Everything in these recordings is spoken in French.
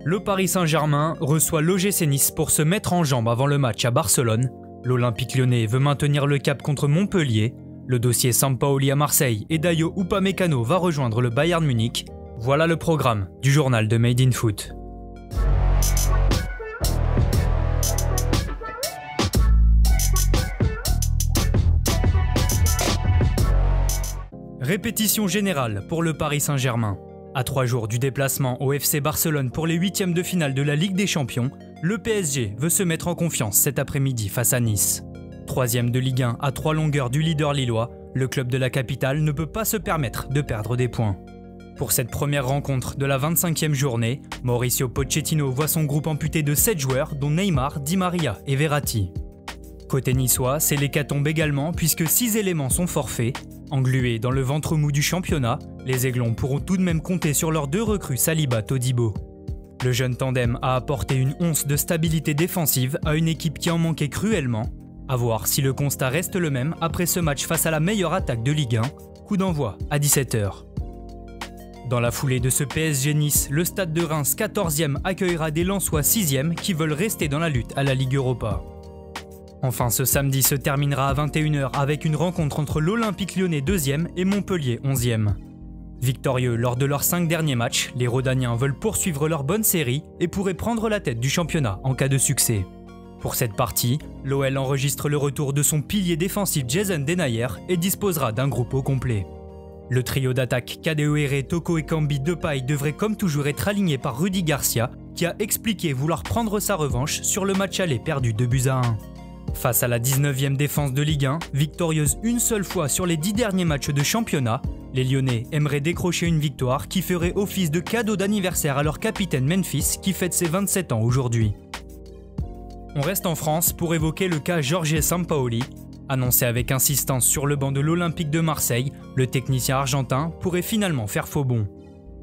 Le Paris Saint-Germain reçoit l'OGC Nice pour se mettre en jambe avant le match à Barcelone. L'Olympique lyonnais veut maintenir le cap contre Montpellier. Le dossier Sampaoli à Marseille et Dayot Upamecano va rejoindre le Bayern Munich. Voilà le programme du journal de Made in Foot. Répétition générale pour le Paris Saint-Germain. À 3 jours du déplacement au FC Barcelone pour les huitièmes de finale de la Ligue des Champions, le PSG veut se mettre en confiance cet après-midi face à Nice. Troisième de Ligue 1 à 3 longueurs du leader lillois, le club de la capitale ne peut pas se permettre de perdre des points. Pour cette première rencontre de la 25e journée, Mauricio Pochettino voit son groupe amputé de 7 joueurs dont Neymar, Di Maria et Verratti. Côté niçois, c'est l'hécatombe également puisque 6 éléments sont forfaits. Englués dans le ventre mou du championnat, les Aiglons pourront tout de même compter sur leurs 2 recrues Saliba-Todibo. Le jeune tandem a apporté une once de stabilité défensive à une équipe qui en manquait cruellement. À voir si le constat reste le même après ce match face à la meilleure attaque de Ligue 1, coup d'envoi à 17h. Dans la foulée de ce PSG Nice, le stade de Reims 14e accueillera des Lensois 6e qui veulent rester dans la lutte à la Ligue Europa. Enfin, ce samedi se terminera à 21h avec une rencontre entre l'Olympique lyonnais 2e et Montpellier 11e. Victorieux lors de leurs 5 derniers matchs, les Rhodaniens veulent poursuivre leur bonne série et pourraient prendre la tête du championnat en cas de succès. Pour cette partie, l'OL enregistre le retour de son pilier défensif Jason Denayer et disposera d'un groupe au complet. Le trio d'attaque Kadewere, Toko et Kambi Depay devrait comme toujours être aligné par Rudy Garcia, qui a expliqué vouloir prendre sa revanche sur le match aller perdu 2-1. Face à la 19e défense de Ligue 1, victorieuse une seule fois sur les 10 derniers matchs de championnat, les Lyonnais aimeraient décrocher une victoire qui ferait office de cadeau d'anniversaire à leur capitaine Memphis qui fête ses 27 ans aujourd'hui. On reste en France pour évoquer le cas Jorge Sampaoli. Annoncé avec insistance sur le banc de l'Olympique de Marseille, le technicien argentin pourrait finalement faire faux bond.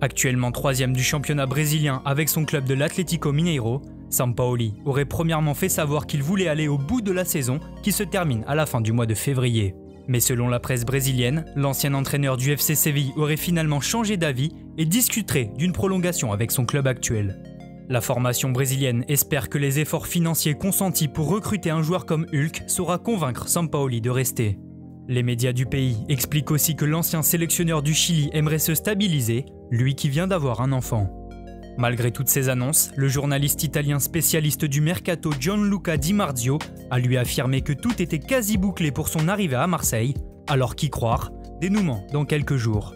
Actuellement 3e du championnat brésilien avec son club de l'Atlético Mineiro, Sampaoli aurait premièrement fait savoir qu'il voulait aller au bout de la saison qui se termine à la fin du mois de février. Mais selon la presse brésilienne, l'ancien entraîneur du FC Séville aurait finalement changé d'avis et discuterait d'une prolongation avec son club actuel. La formation brésilienne espère que les efforts financiers consentis pour recruter un joueur comme Hulk saura convaincre Sampaoli de rester. Les médias du pays expliquent aussi que l'ancien sélectionneur du Chili aimerait se stabiliser, lui qui vient d'avoir un enfant. Malgré toutes ces annonces, le journaliste italien spécialiste du mercato Gianluca Di Marzio a lui affirmé que tout était quasi bouclé pour son arrivée à Marseille, alors qu'y croire, dénouement dans quelques jours.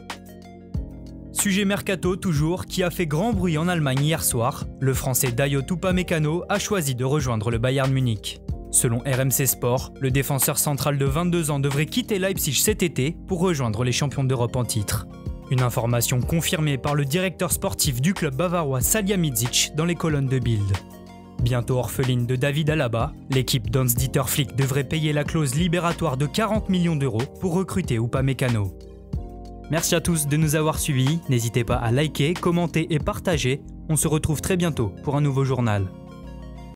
Sujet mercato toujours, qui a fait grand bruit en Allemagne hier soir, le français Dayot Upamecano a choisi de rejoindre le Bayern Munich. Selon RMC Sport, le défenseur central de 22 ans devrait quitter Leipzig cet été pour rejoindre les champions d'Europe en titre. Une information confirmée par le directeur sportif du club bavarois Salihamidzic dans les colonnes de Bild. Bientôt orpheline de David Alaba, l'équipe d'Hans-Dieter Flick devrait payer la clause libératoire de 40 millions d'euros pour recruter Upamecano. Merci à tous de nous avoir suivis, n'hésitez pas à liker, commenter et partager. On se retrouve très bientôt pour un nouveau journal.